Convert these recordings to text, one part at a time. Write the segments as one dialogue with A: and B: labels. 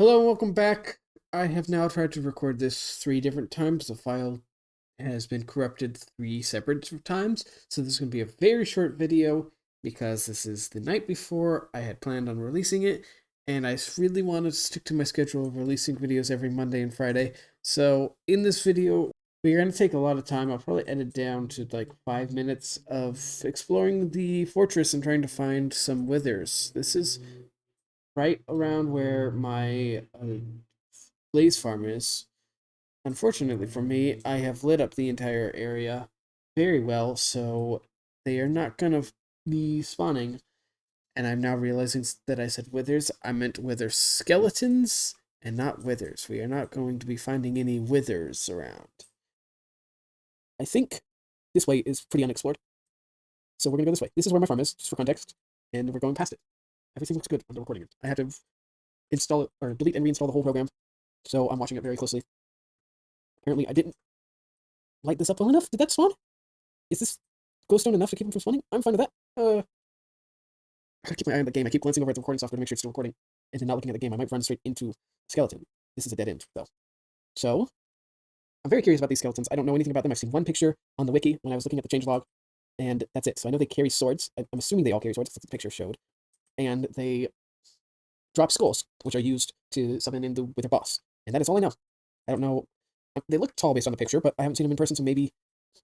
A: Hello and welcome back. I have now tried to record this 3 different times. The file has been corrupted 3 separate times, so this is going to be a very short video because this is the night before I had planned on releasing it, and I really wanted to stick to my schedule of releasing videos every Monday and Friday. So in this video, we're going to take a lot of time. I'll probably edit down to like 5 minutes of exploring the fortress and trying to find some withers. This is right around where my blaze farm is. Unfortunately for me, I have lit up the entire area very well, so they are not going to be spawning. And I'm now realizing that I said withers. I meant wither skeletons and not withers. We are not going to be finding any withers around. I think this way is pretty unexplored. So we're going to go this way. This is where my farm is, just for context. And we're going past it. Everything looks good on the recording. I had to install it, or delete and reinstall the whole program. So I'm watching it very closely. Apparently I didn't light this up well enough. Did that spawn? Is this glowstone enough to keep him from spawning? I'm fine with that. I gotta keep my eye on the game. I keep glancing over at the recording software to make sure it's still recording, and then not looking at the game. I might run straight into skeleton. This is a dead end, though. So, I'm very curious about these skeletons. I don't know anything about them. I've seen one picture on the wiki when I was looking at the changelog, and that's it. So I know they carry swords. I'm assuming they all carry swords, because the picture showed. And they drop skulls, which are used to summon in with their boss. And that is all I know. I don't know. They look tall based on the picture, but I haven't seen them in person, so maybe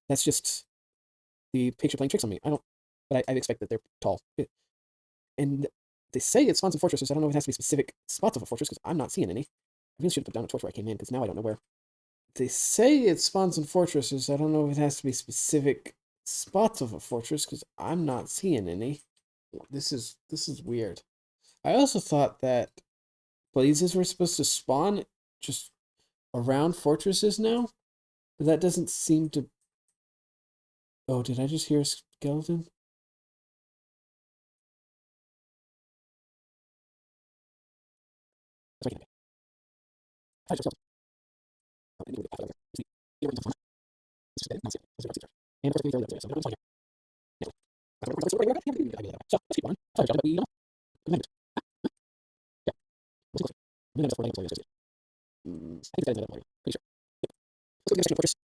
A: that's just the picture playing tricks on me. I don't, but I expect that they're tall. And they say it spawns in fortresses. I don't know if it has to be specific spots of a fortress because I'm not seeing any. I really should have put down a torch where I came in because now I don't know where. They say it spawns in fortresses. I don't know if it has to be specific spots of a fortress because I'm not seeing any. This is weird. I also thought that blazes were supposed to spawn just around fortresses now, but that doesn't seem to. Oh, did I just hear a skeleton?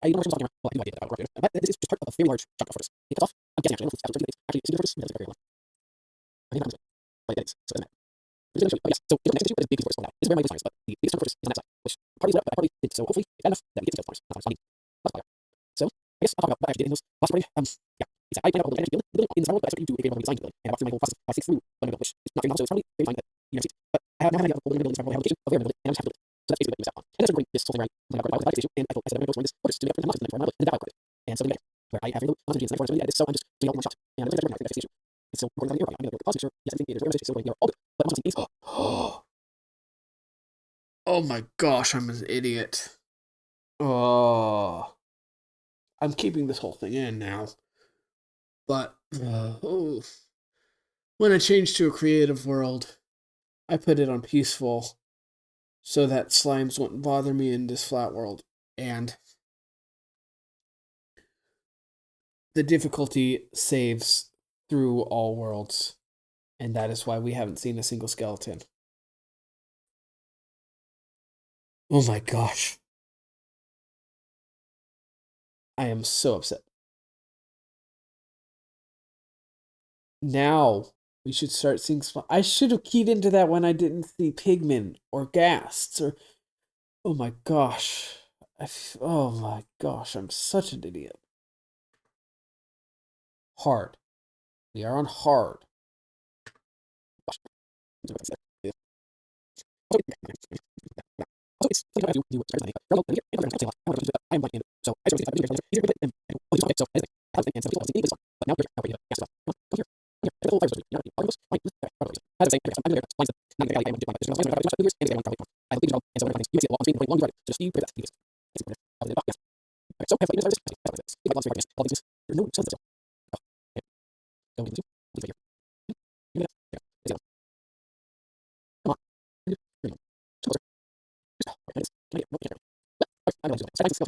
A: I know what I'm talking about. Well, I have no idea about it. But this is just part of a very large chunk of fortress. It cuts off. I'm guessing actually. I don't know if it's actually in the fortress. Maybe that's very long. I think I'm but it is. So it doesn't matter. But oh yes. So the next to it is big fortress now. This is where my base farm is, but the biggest chunk of fortress is on that side, which partly lit up, but I partly did. So hopefully it's bad enough that we get to skeleton farms. Not funny. That's fire. So I guess I'll talk about what I actually did in those last recording. Yeah. I planned out a little building in the world, but I started to do a very design building, and I walked through my whole process of 6 through building, which is not very long, so it's probably very fine that you never see it. But I have now had a building inside my location of where I'm building, and I just have to build it. So that's basically what I was on. And that's recording this whole thing right when I got this issue, and I thought I said I'm going to go this fortress to make up for the monsters in the night before I build, and that I recorded. And so then where I have very little monsters in the night before I edit, so I'm just doing it all in one shot. And I'm going to fix the issue. And so we're going to I'm going to go to the pause picture. Yes, I think it is very much so we are all good. But once it's oh my gosh, I'm an idiot. Oh, I'm keeping this whole thing in now. But when I changed to a creative world, I put it on peaceful so that slimes wouldn't bother me in this flat world. And the difficulty saves through all worlds. And that is why we haven't seen a single skeleton. Oh my gosh. I am so upset. Now we should start seeing. I should have keyed into that when I didn't see pigmen or ghasts or. Oh my gosh. Oh my gosh. I'm such an idiot. Hard. We are on hard. So it's something I do do what's better than anything. I'm going to I'm like, so I started to easier with it and so anyway, and some people have seen this one, but now you're out here, yes, come here, here, the whole fire story, now all of us, like, as I say, I'm there, lines, not the guy I am doing, there's no lines, there's not years, and I have a big job, and so when I find you see a lot on screen, long right, just you pray that, yes, yes. So have like this, if I want to yes, all these, there's no sense of okay, go into, please right here, yeah, yeah, come on, so just, can I get, no, I don't know. So I just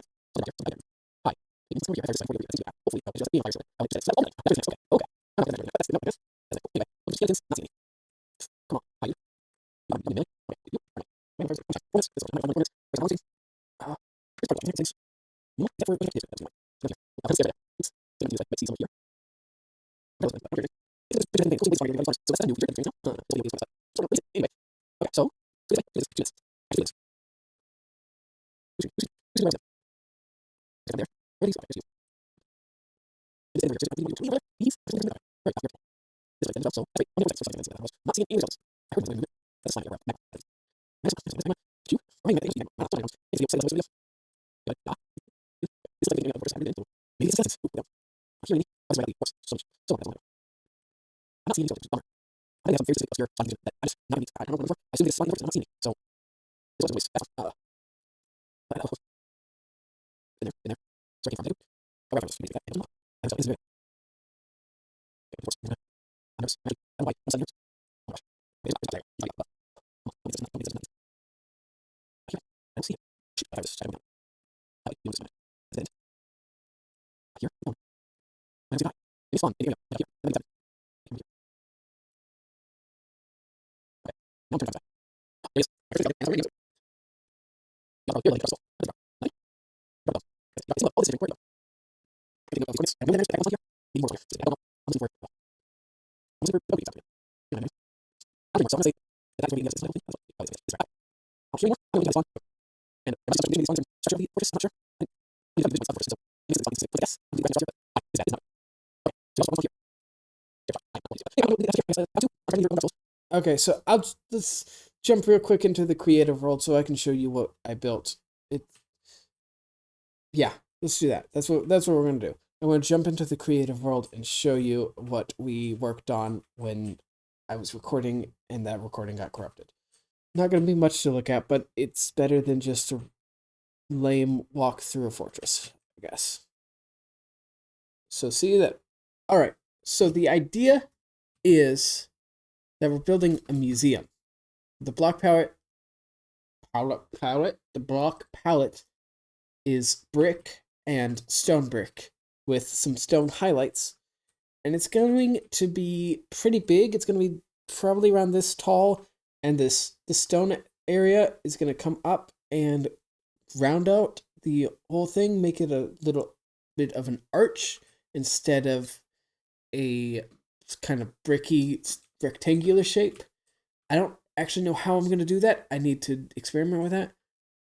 A: hi. You can see here. I just for you. Hopefully, I'll just be a fire. I'll just set all night. That's okay. Okay. I'm not gonna that's no this. That's cool. Anyway, we'll just get this. Not see me. Come on. Hi. You. You know. Okay. You. Right. Okay, so let's jump real quick into the creative world so I can show you what I built. It, yeah, let's do that. That's what we're gonna do. I'm gonna jump into the creative world and show you what we worked on when I was recording and that recording got corrupted. Not gonna be much to look at, but it's better than just a lame walk through a fortress, I guess. So see you then. All right. So the idea is that we're building a museum. The block palette is brick and stone brick with some stone highlights. And it's going to be pretty big. It's going to be probably around this tall, and the stone area is going to come up and round out the whole thing, make it a little bit of an arch instead of a kind of bricky rectangular shape. I don't actually know how I'm going to do that. I need to experiment with that.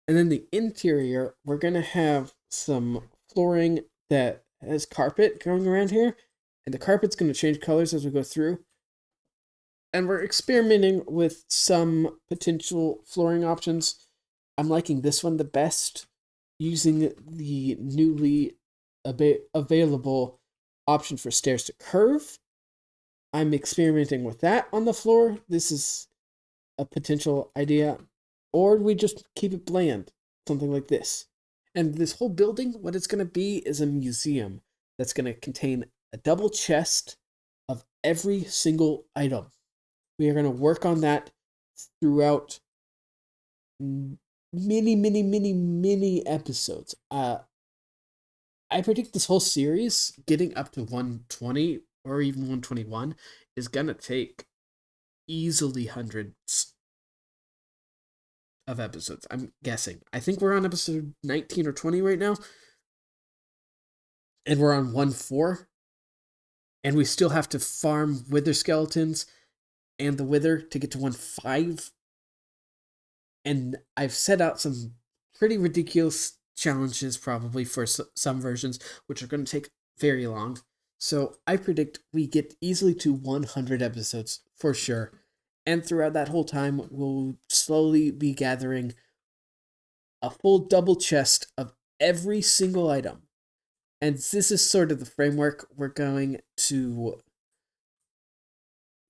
A: And then the interior, we're going to have some flooring that has carpet going around here. And the carpet's going to change colors as we go through. And we're experimenting with some potential flooring options. I'm liking this one the best, using the newly available option for stairs to curve. I'm experimenting with that on the floor. This is a potential idea. Or we just keep it bland, something like this. And this whole building, what it's going to be is a museum that's going to contain a double chest of every single item. We are going to work on that throughout many episodes. I predict this whole series getting up to 120 or even 121 is going to take easily hundreds of episodes. I'm guessing. I think we're on episode 19 or 20 right now. And we're on 1-4. And we still have to farm wither skeletons and the wither to get to 1-5. And I've set out some pretty ridiculous challenges probably for some versions, which are going to take very long. So I predict we get easily to 100 episodes for sure. And throughout that whole time, we'll slowly be gathering a full double chest of every single item. And this is sort of the framework we're going to...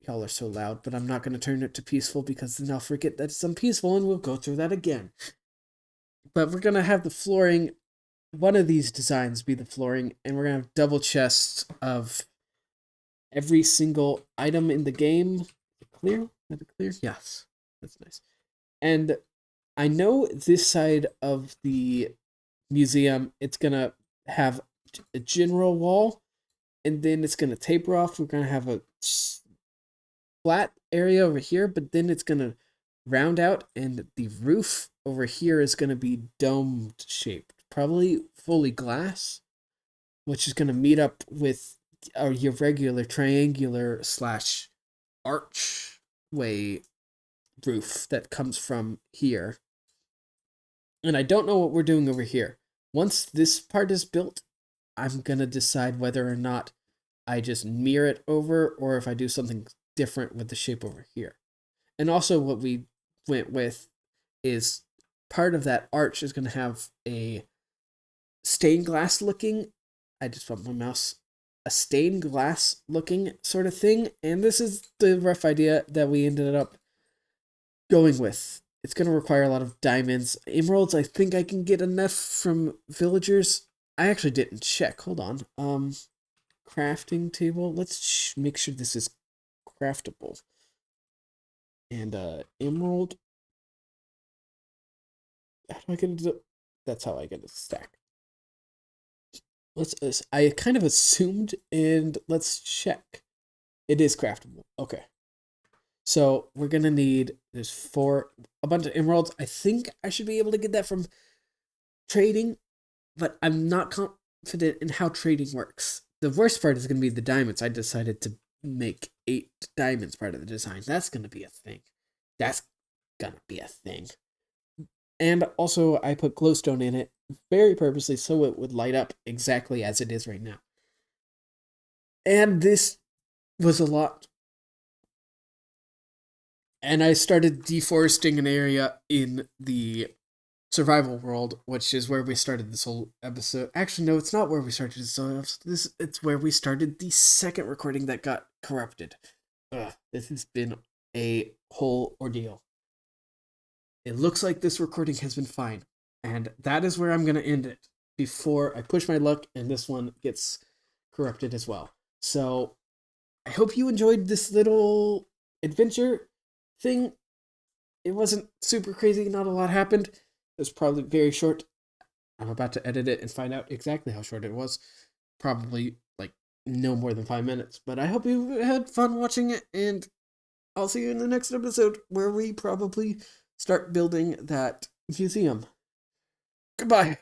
A: Y'all are so loud, but I'm not going to turn it to peaceful because then I'll forget that it's unpeaceful and we'll go through that again. But we're going to have the flooring, one of these designs be the flooring, and we're going to have double chests of every single item in the game. Clear? Is it clear? Yes. That's nice. And I know this side of the museum, it's going to have a general wall, and then it's going to taper off. We're going to have a flat area over here, but then it's going to round out, and the roof over here is going to be domed shaped, probably fully glass, which is going to meet up with your regular triangular slash archway roof that comes from here. And I don't know what we're doing over here. Once this part is built, I'm going to decide whether or not I just mirror it over or if I do something different with the shape over here. And also, what we went with is part of that arch is going to have a stained glass looking, I just bumped my mouse, a stained glass looking sort of thing. And this is the rough idea that we ended up going with. It's going to require a lot of diamonds. Emeralds, I think I can get enough from villagers. I actually didn't check. Hold on. Crafting table. Let's make sure this is craftable. And emerald. How do I get it? That's how I get a stack. I kind of assumed, and let's check. It is craftable. Okay. So we're gonna need a bunch of emeralds. I think I should be able to get that from trading, but I'm not confident in how trading works. The worst part is gonna be the diamonds. I decided to make 8 diamonds part of the design. That's gonna be a thing. That's gonna be a thing. And also, I put glowstone in it very purposely so it would light up exactly as it is right now. And this was a lot. And I started deforesting an area in the survival world, which is where we started this whole episode. Actually, no, it's not where we started this whole episode. It's where we started the second recording that got corrupted. This has been a whole ordeal. It looks like this recording has been fine, and that is where I'm going to end it before I push my luck and this one gets corrupted as well. So I hope you enjoyed this little adventure thing. It wasn't super crazy, not a lot happened. It was probably very short. I'm about to edit it and find out exactly how short it was. Probably like no more than 5 minutes. But I hope you had fun watching it, and I'll see you in the next episode where we probably start building that museum. Goodbye.